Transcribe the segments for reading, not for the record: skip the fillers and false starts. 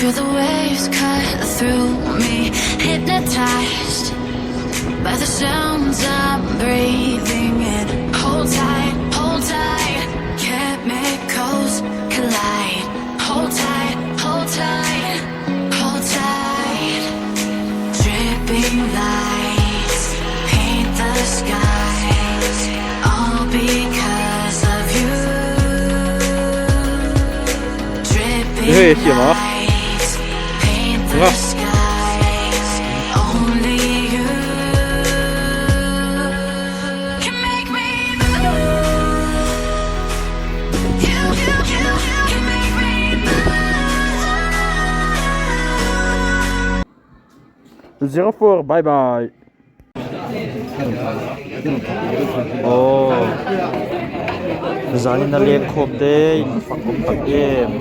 Feel the waves cut through me, hypnotized by the sounds I'm breathing in. Hold tight, hold tight. Chemicals collide. Hold tight, hold tight, hold tight. Dripping lights paint the skies, all because of you. Dripping lights paint the skies, only you can make me move. You can make me move. 04 bye bye. Oh, Zani na liek khop de phak om tak em.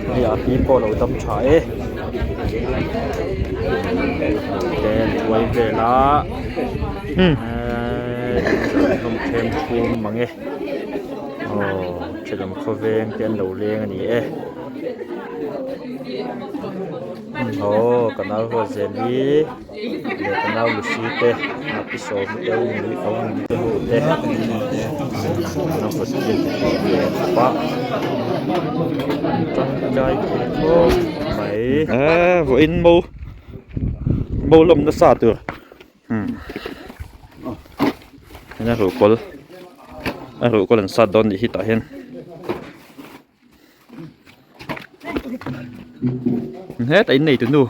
Ni a pi po lo dam tha e. Ten wai ve la. Nom them thum mange. Oh, chelam khoveng ten lo leng ani e. Oh, kanal ho zeli. Le kanal lusite. Episode teu ni ong ni te. Na fasin pa. Trong chai ko mai. Vô in mô lom na sa tu. Na ru kol. Na ru kol an sa don di hita hen. Hết anh này tụi nu.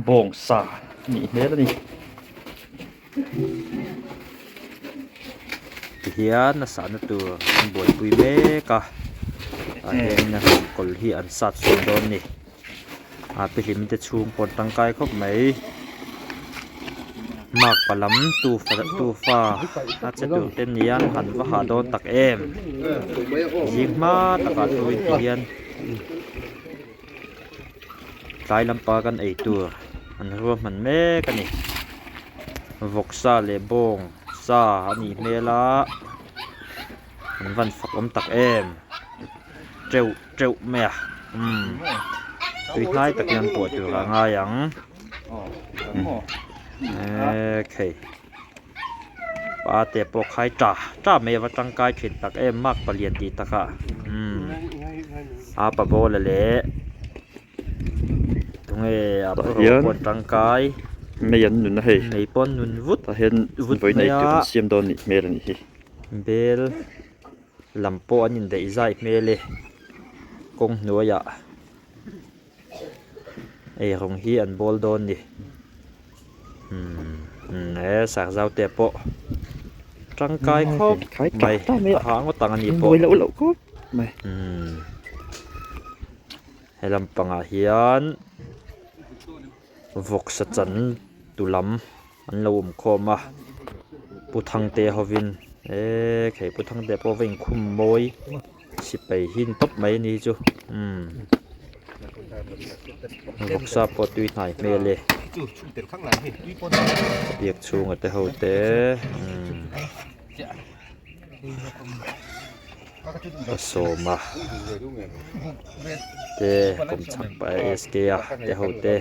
Bông xả nhỉ hết đi. Hian na sa na tu boy pui me ka ahen na kol hi an sat so don ni a pe him te chung pon tang kai khop mai mak palam tu fa a che tu ten nian han wa ha don tak em jing ma taka tu hian kai lampa kan ei tu an ro man me ka ni voksa le bong sa ani mela an van phak om tak em treu me tui nai tak yan po tu ra nga yang okay pa te po khai tra me wa tang kai thit tak em mak palian ti taka a pa bo le tunge a po tang kai mấy anh nun hay mấy pon nun vút hiện với này tụi xem đòn nị mê là nị bel làm po anh nhìn thấy dai mê lê công nuôi ya ai hồng hi anh bol đòn nị nè sạc dao tẹp po trăng cai khóc mày háng có tăng anh nị po lẩu khóc mày hay làm bằng hiền vok sa chan tulam an lo khoma puthang te hovin khei puthang te po veng khum moi sipei hin top mai ni chu vok sa po tui nai mele biak chung ate ho te soma te kom chak pa sk a te ho te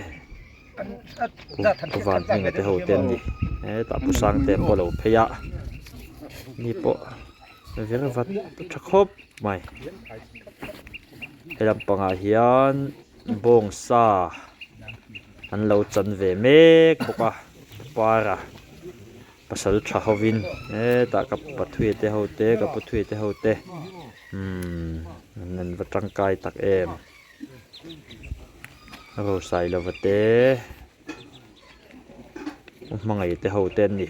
ku van ni te ho ten ni ta pu sang te po lo pheya ni po ver vat thakop mai helam panga hian bong sa an lo chan ve mek boka para pasal tha hovin ta ka pathui te ho te ka pathui te ho te nan vatang kai tak em ro sai lo vate mangai te ho ten ni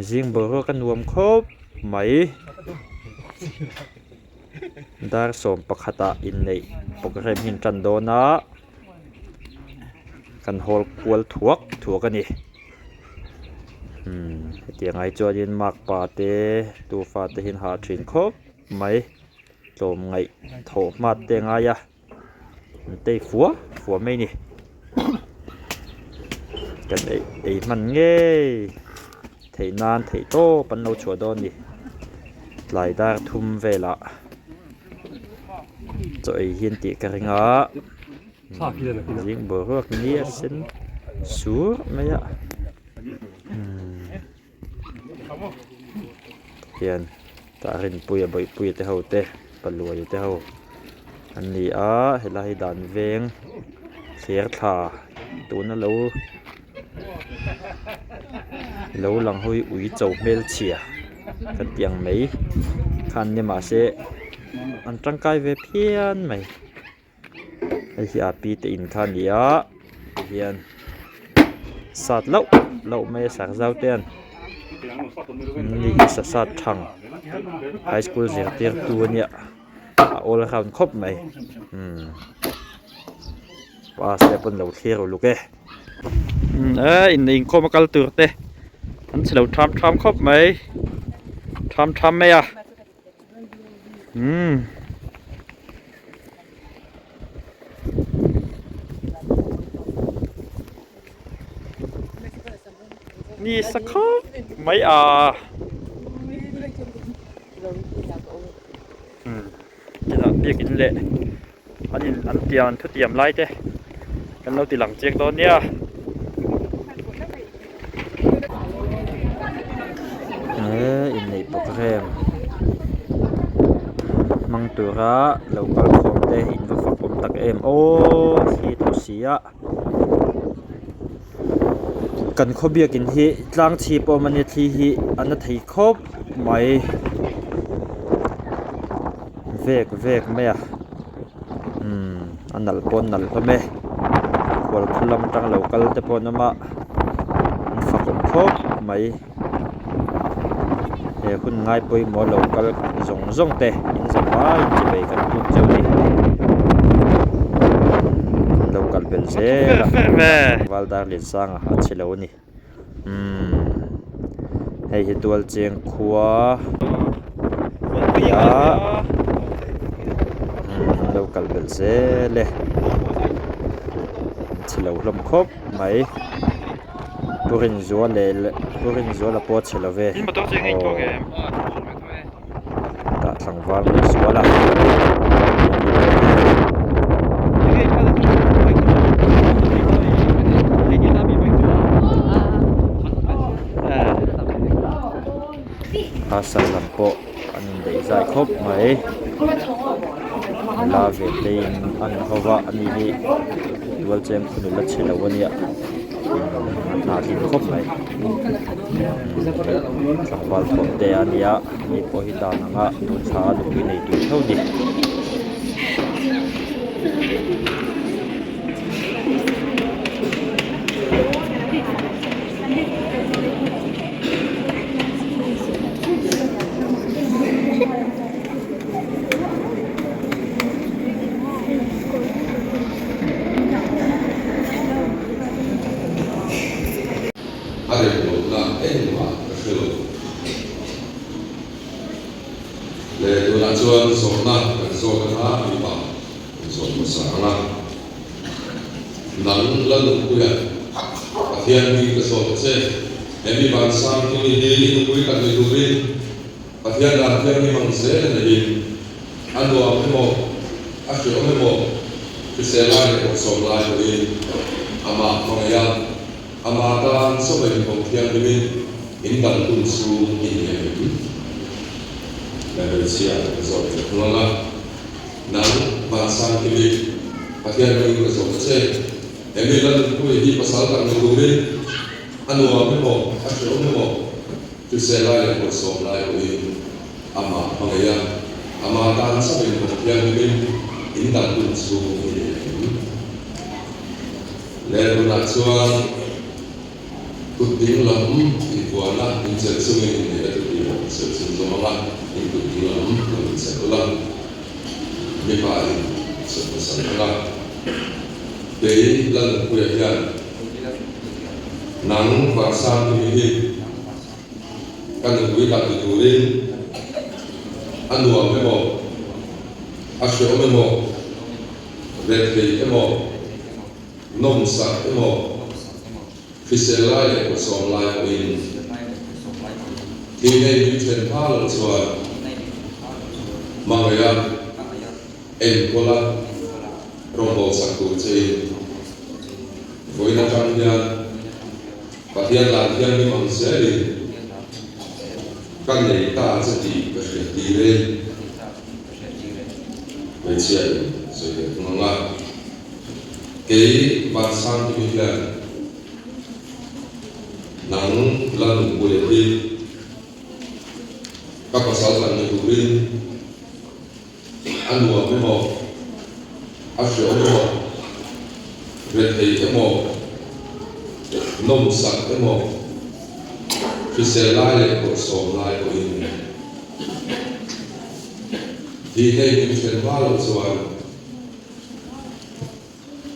jing bo ro kan nuam khop mai dar som pakhata in nei program hin tan do na kan hol kwal thuak ani tiếng ai cho đến mặc bà tê tu pha tê hin hạ truyền khốp mấy tôm ngày thổ mặt tiếng ai à tê phúa mấy nè cái ấy mình nghe thấy nan thấy to bắn lâu chùa đó nè lại đã thum về lạ rồi hiện tiệt cái ngã riêng bờ ruộng nia xin xuống mấy ạ hiện ta hình bùi te hậu te balùi te hậu anh đi á hay là đàn veng xé thà tụi nó lâu lòng hôi ủi trầu mel chìa cái tiếng mấy khăn nhưng mà sẽ ăn trăng cay về phiên mày hay khi pi tự in khăn đi á hiện sạt lậu mày sáng giao tiền đi sát thằng high school dễ tiếng tuôn nhỉ all around khóc mày và sẽ phân đầu kia rồi lúc ấy in có một cái tur te anh sẽ đầu tram khóc mày tram mày àนี่สักครั้งไม่นี่นะเบียกินเละอันนี้อันเตรียมทุกเตรียมไล่เจ้กันเราตีหลังเจียงตอนเนี้ยอินในโปรแกรมมังตัวระเราก็คงได้อินว่าฝักผมตักโอ้ที่ตัวเสียกันขบเบียกินที่ล้างชีปอมันที่ฮีอันนั้นที่คบไม่เวกไม่อะอันนั้นปนนั่นก็ไม่ควรคุลำจังเราก็จะปนน้ำมาฝักผมคบไม่คุณง่ายไปหมดเราก็ส่งเตะอินสบายจะไปกันทุกเจ้านี่เรากันเป็นเสียวาลดาลินซังอาเชลนี่ให้เห็นตัวเจียงขวายาเรากันเป็นเสียเลยเชลลมครบไหมปุรินจัวละปอดเชลเวตาสังวาลจัวละภาษาลำโพอันนี้ได้ครบไหมลาเวลินอันเขาว่าอันนี้วัลเจมคุณลัชเชลวันนี้นาทีครบไหมสังวาลผมเตอันนี้มีพอหิตานังะตุนชาดูในตัวเท่านี้เลยตัวชวนสมนักกันโซกันมาอีบ่าสมภาษาละนั้นลันคุยอาเทียนมีกระสอบเช่เอ็มมีบางสามที่มีดีคุยกันในตัวนี้อาเทียนอาเทียนมีมังเสนในดินอันดัวไม่หมดอัศจรรย์ไม่หมดคือเสลายในสมลายตัวนี้อามาของยันอามาการสมัยของเทียนนี้อินดันตุนสูอินเดียMalaysia resort Pulang nang pasang kili pakaian yang resort saya emilan kuih di pasal kan ngomongin anu apa mau asal mau tu saya yang resort lain ini ama pengayaan ama tanah sampai pakaian ini indah pun suhu ini lalu nak suang kuting lam ibuana injek sungai ini ada di sesuatu ikut dalam sekolah bebas sekolah dari dalam kuliah nang bahasa ini kan hui ka tu rin anua memo asho memo red bay emo nom sak emo fiselai ko som lai in thì này những chuyện phá lợn xòa mà người ăn em cô la rong bầu sạc cụ chơi với nó trong nhà và thiên là thiên như bằng sẽ đi căn này ta sẽ đi cái chuyện đi lên với chuyện rồi được ngon ngọt cái bàn sang thì là nắng lần buổi đi các pasal yang ditulis anu apa mau asal mau berarti mau nom sak mau fiselai lekor somlai ko ini di này những chuyện valu soal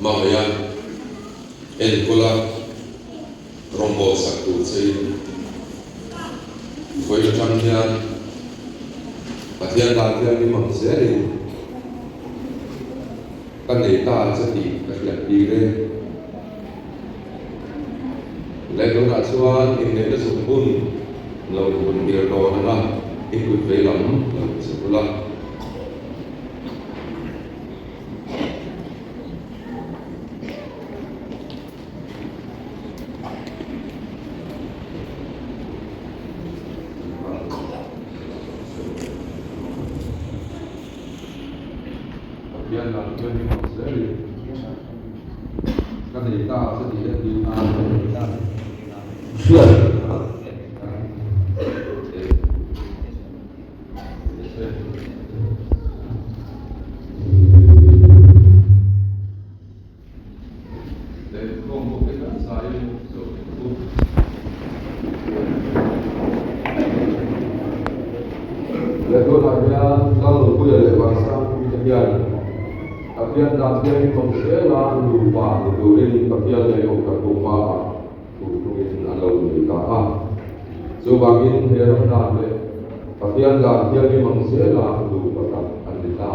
mamayan enkola rombo sak tu sei với trong nhà Thiên là thiên đi bằng sẽ đi căn này ta sẽ đi cái việc đi lên lấy đó là xoan in này nó sụp bùn lâu bùn điều đó là in bụi về lắm là sụp lắm Biar là biar đi học sẽ đi cái này ta sẽ đi đến đi xuyên để không có cái cảnh sai rồi để tôi làm ra kalau gue ada bahasa kejadian Apian latihan pembelaan lupa turin apian layo katupa turin alau dikah so bangin herang nale apian latihan ni mangsela lupa tak andita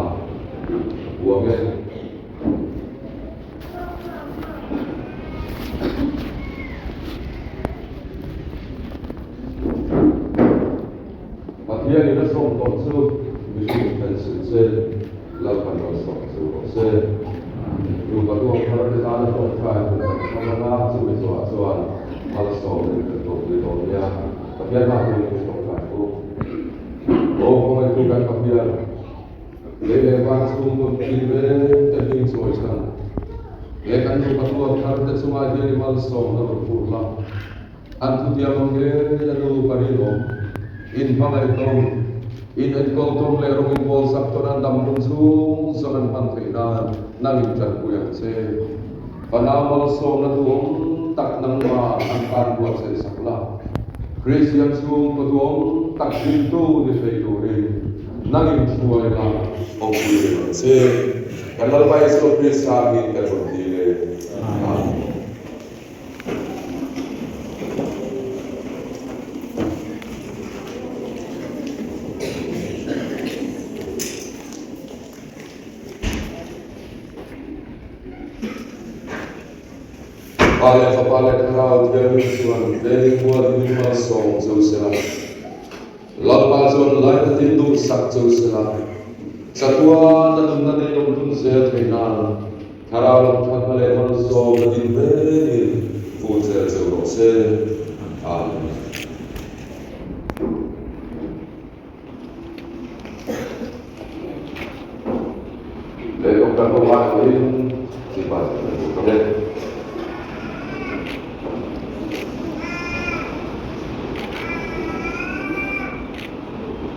buangnya apian ni nasong tongsu bising tense lakukan wasok se lupa tu orang kita ada kontrak mana sudah soal malas soal itu dia tapi ada yang kontrak tu oh itu kan kapian lepas tunggu tiba tadi soalnya lepas lupa tu orang kita semua dia malas soal lalu pula antu dia mengira lalu parido in pada itu in etkol tom lerong in bol saktoran dampun sung sangan pantrinan nangin jan kuyang se panamal som na tuong tak nang ma angkan buat se sakla Christian sung tuong tak pintu di feidorin nangin suai na ongkuyen se kanal pa iso presa gin ka kontile Palet kerau dari Tuhan dari buat lima song Jerusalem. Lalu zon lain tindu sak Jerusalem. Satuan dan nanti yang pun saya kenal. Kerau tak boleh masuk di beri puja Jerusalem. Amin. Lepas kemarin sifat kemudian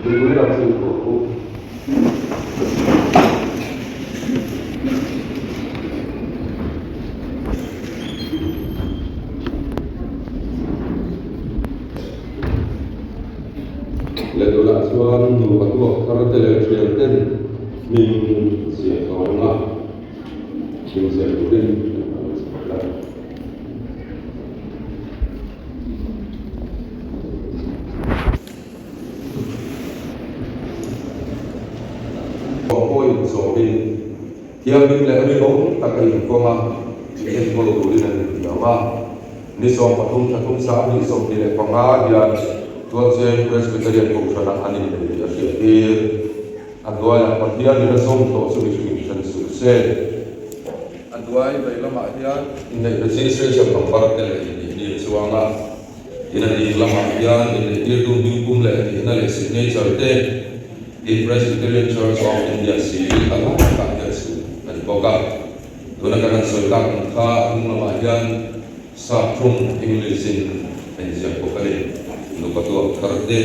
Diberi hasil buku. Lalu langsung dulu karena televisi min siapa orang min siapa pun so in hiam bin le mi bong ta kai ko ma en ko ru ni nan ya wa ni so pathum thatum sa ni so ni le panga ya to je presbyterian ko sana ani ni ya ke adwa ya pathia ni so to su ni san su se adwa bai lama ya in the registration of part ni suanga ina ni lama ya ni ni du ni kum le ina le signature te the Presbyterian Church of India si ala ka ya su ani boga dona kan so ka ka lama ya sa thum English in enja ko kare no ka to karte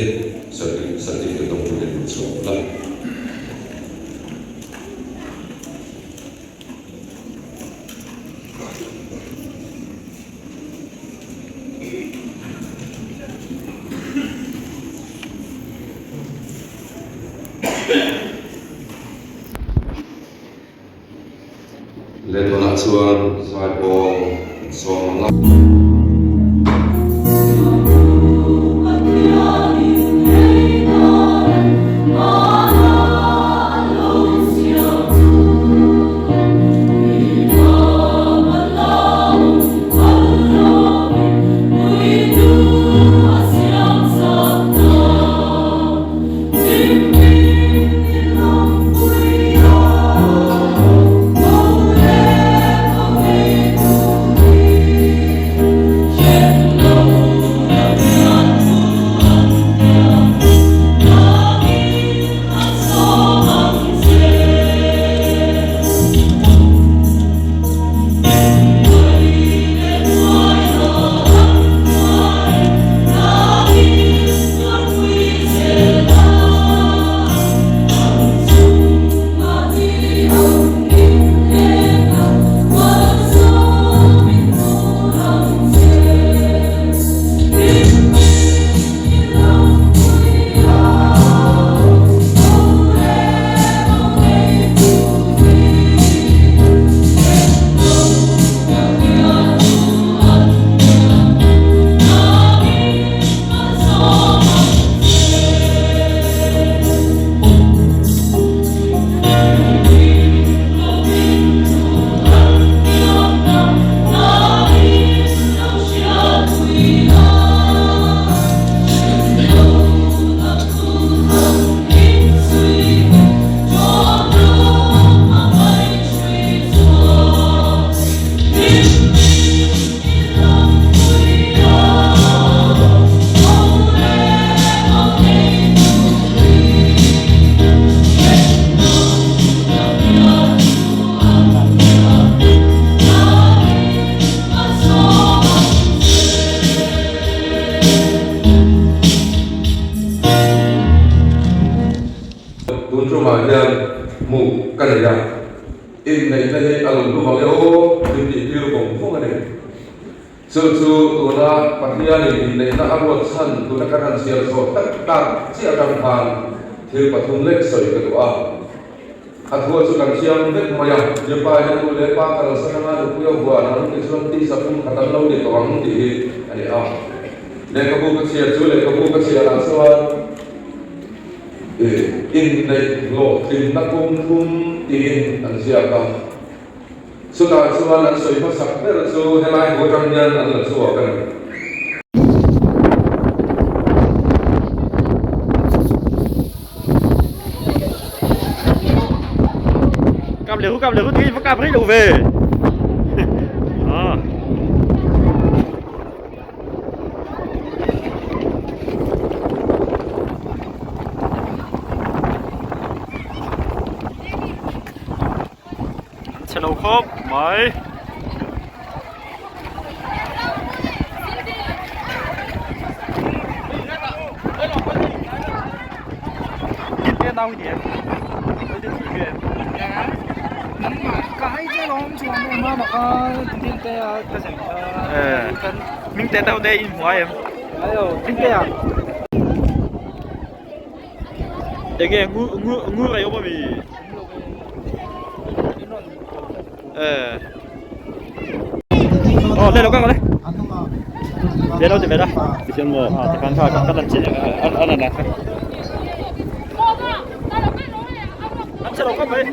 certificate of good so la le dona chuan sai po so ma mu kan ya in nei nei alung lu ma yo din di lu bong phong ane so ona pathia ni nei na arwat san tu na kan sial so tak tak sia dang han thil pathum lek soi ka tu a athua chu kan siam lek maya je pa ya tu le pa kal sananga lu yo bua na ni son ti sa pum khatam lo ni to ang ti ani a le ka bu ka sia chu le ka bu ka sia la so in nei lo tin na kum thum tin an sia ka sudah an soi pa sak per so helai go tang yan an la so kan cầm liều thì phải cầm hết đủ về đó. Channel khớp mấy cái đâu vậy cái chứ nó không chọn đâu mà tin tê cái gì mình tên đâu đây ngoài em ấy rồi tin tê à để nghe ngu này không bị lên đâu các bạn đấy lên đâu thì về đó thì xem rồi thì khán giả các lần chị anh này Anh sẽ đâu có mấy.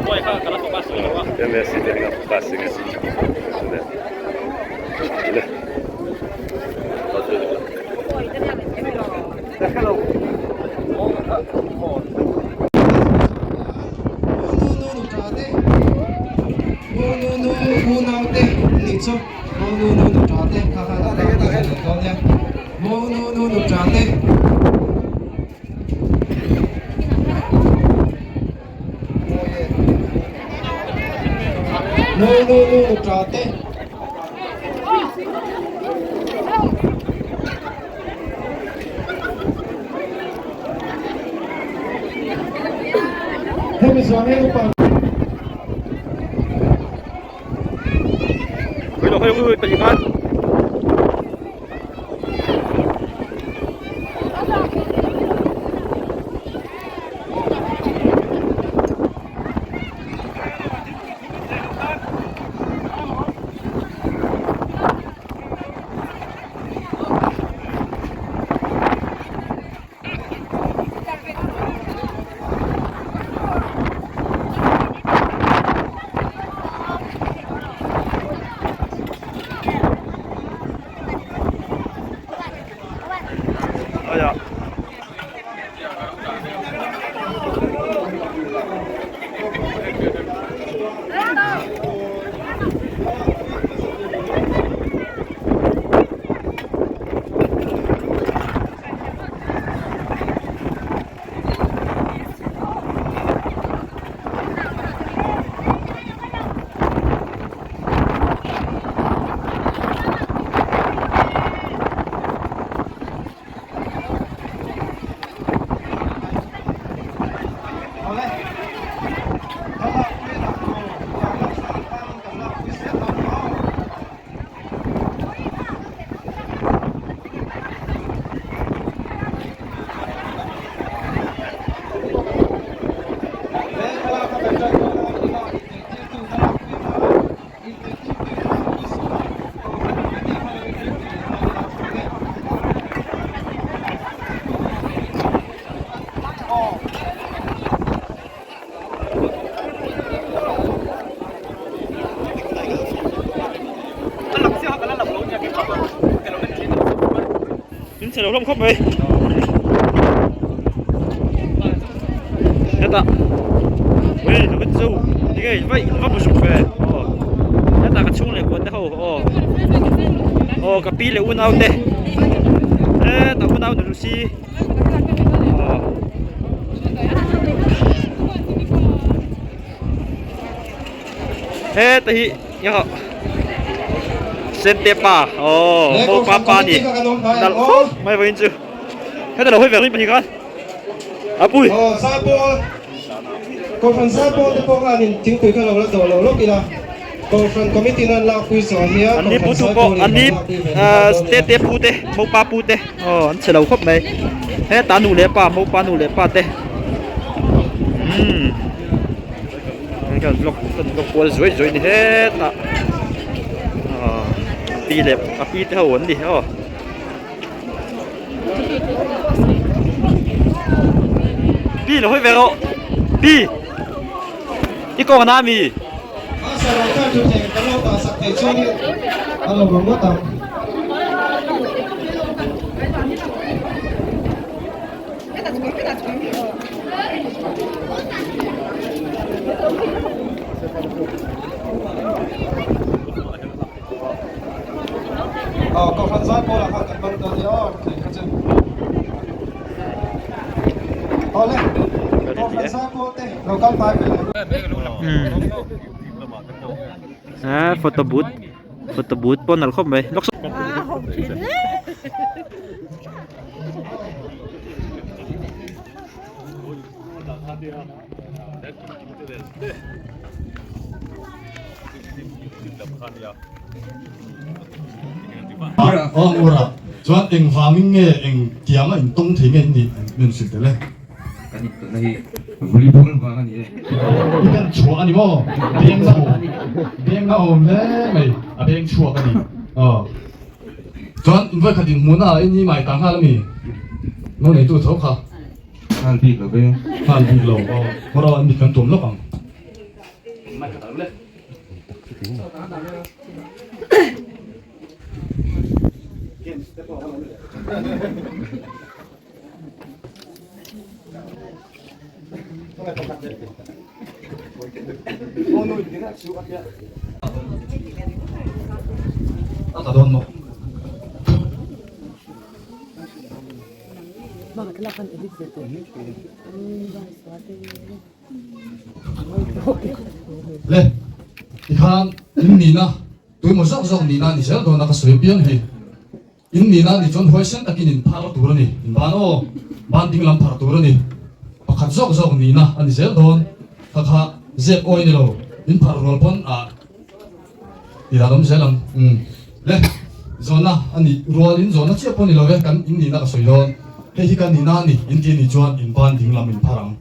Quay ha, kalau kau masuk lewat. Ya biasa dia dengan passing sih. Ini. Kalau Hui, penyikat. Oh ya. Mình sẽ đầu lông khóc vậy. Hết ạ. Ui, nó vẫn du. Thì cái vậy nó một sụp về. Hết ạ, cái chung này cuốn thế hồ. Cái pi lại uốn ao thế. Hết ạ, uốn ao được xí. Hết thì nhớ. Sentepa, mau papa ni. Dal, mai bayin tu. Kita dah hui verin penyikat. Apui. Sapo, kau fan sapo tu pun kan ting kui kan orang tu orang kira. Kau fan komiti nan la kui sohia. Ani putu ko, ani state pute, mau pa pute. An selau khop mai. He tanu le pa, mau pa nu le pa te. Kan lok kual zoi ni he ta. Pi lep, api te hồn đi, Pi nó hơi về rồi, Pi, đi con nam mi. Kau fan sapo lah kan bang tu dia. Kacau. Oleh. Kau fan sapo teh, lokal pai. Photo booth pon nal khop mai. Lok. Ora, chuan eng farming nge eng tianga in tong thei nge ni men sit le. Kani nahi volleyball ba kani e. Ikan chua ani mo, beng na o me mai, a beng chua kani. chuan in vai khatin hmuna in mai tang ha lami no nei tu tho kha Han pi lo be. han bi lo mora an mi kan tum lo pang ta don mo le ikhan in ni na tui mo zok zok ni na ni sel do na ka soi pian hi in ni na ni chon hoi sen takin in phar tur ni in ban o ban ding lam phar tur ni pakhat zok zok ni na ani sel don kha kha zek oi ni lo in phar rol pon a ira dom selam le zona ani rual in zona che pon ni lo ve kan in ni na ka soi don he hi kan ni na ni in ti ni chuan in ban ding lam in pharang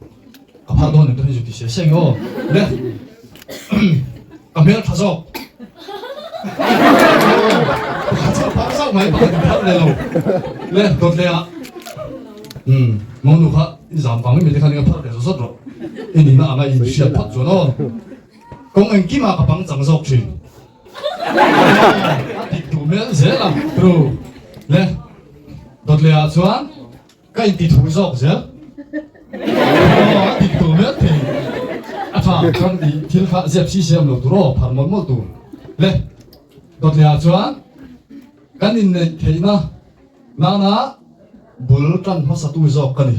ka phar don ni to ni ju ti se seng o le ka mel thazok sao mày bắt lên luôn lên đột lên ạ mong nụ khá giảm phẳng mình thấy khăn cái phát để rất rồi anh nhìn mà ngay chuyện phát rồi đó công anh kim mà bằng chẳng dọc chuyện thì thủ miễn dễ làm rồi lên đột lên ạ chuan cái anh thì thủ dọc dễ thì thủ miễn thì à con thì thiên khá dẹp xí xem lột rồi phản một một tủ lên đột lên ạ chuan kan in nei theina nana bul tan hasa tu zok kani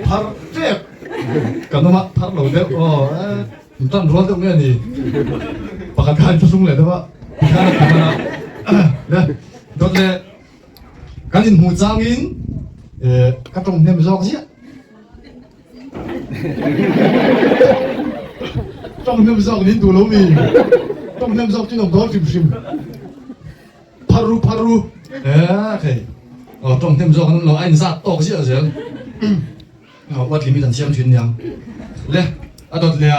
par trep kanoma par lo de o tan ro de me ni pakan kan tu sung le de ba kana kana le dot le kan in hu chang in ka tong nem zok sia tong nem zok ni tu lo mi tong nem zok tin dol tim sim paru okay tong nem zok lo ain za tok sia zel wat limi tan siam thun yang le adot le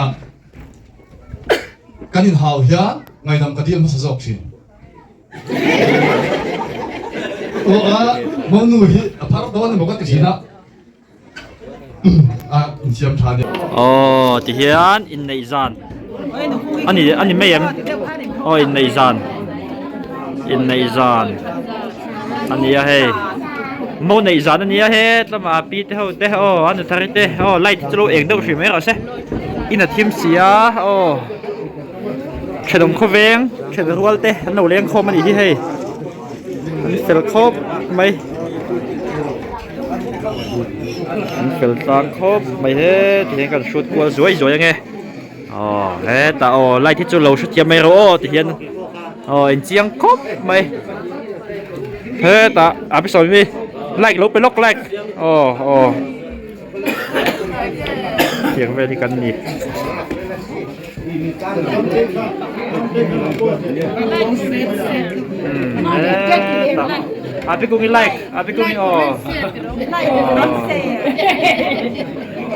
kanin hau hian ngai nam katil ma sa zok thin monu hi par don mo ka thina in siam thani ti hian in nei zan ani mayem in nei zan ani ya he mo nei zan ani ya he tlama pi te ho anu thari te light chlo eng do hri me ra se ina thim sia khedom khoveng khedrual te no leng khom ani hi he ani fel khop mai anh phải tăng khốp mày thế thì hiện cần shoot qua rồi nghe thế ta lại thích cho lâu shoot chia mày rồi thì hiện anh chiang khốp mày thế ta bây giờ mi like lúcไป lock like tiếng về thì cần gì Abi kung like, abi kung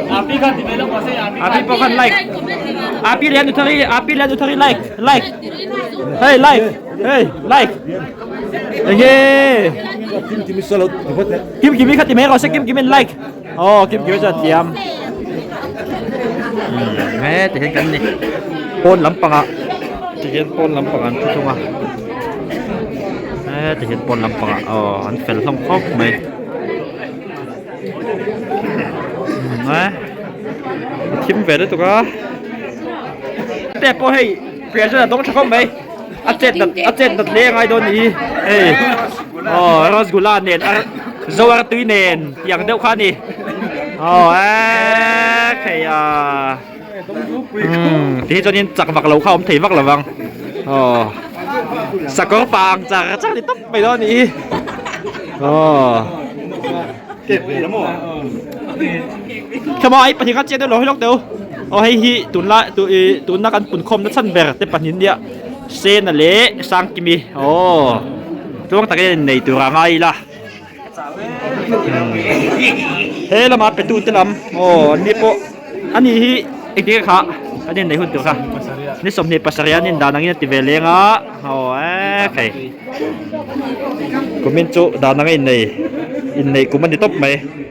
Abi kan develop kasi abi po kan like. Abi lian utari like. Hey like. Hey. Kim kimi khati mero se kim kimin like. Kim kimi sa tiam. Thì hiện cảnh này pon lampang ah. Thì hiện pon lampang an thunga. Thì hiện pon lampang ah. An fel lam khop mai. Thim về đấy tụi có. Đẹp po hey. Pressure là đông chắc không mày. Acet đặt le ngay đôi ní. Hey. Rasgulla nền. Zawar tui nền. Yang đâu khan đi. Cái thì cho nên chặt vặt lẩu không thấy vặt là vâng sạc có vàng chặt chắc thì tóc mày đó nhỉ kẹp về lắm rồi cho mọi ai bắt thì cắt chết được lối lóc đâu hay hi tụi nó ăn bún khom nó săn bè để bắt nhìn đi sen là lẽ sang kimi chúng ta cái này tụi ra ngay là thế là mà phải tụi làm anh đi bộ anh đi anh đi khá anh đi này hơn tụi khá Ni som ni pasarianin danangin tivele nga. Oh, okay. Kumincho danangin nei. In nei kuman di top mai.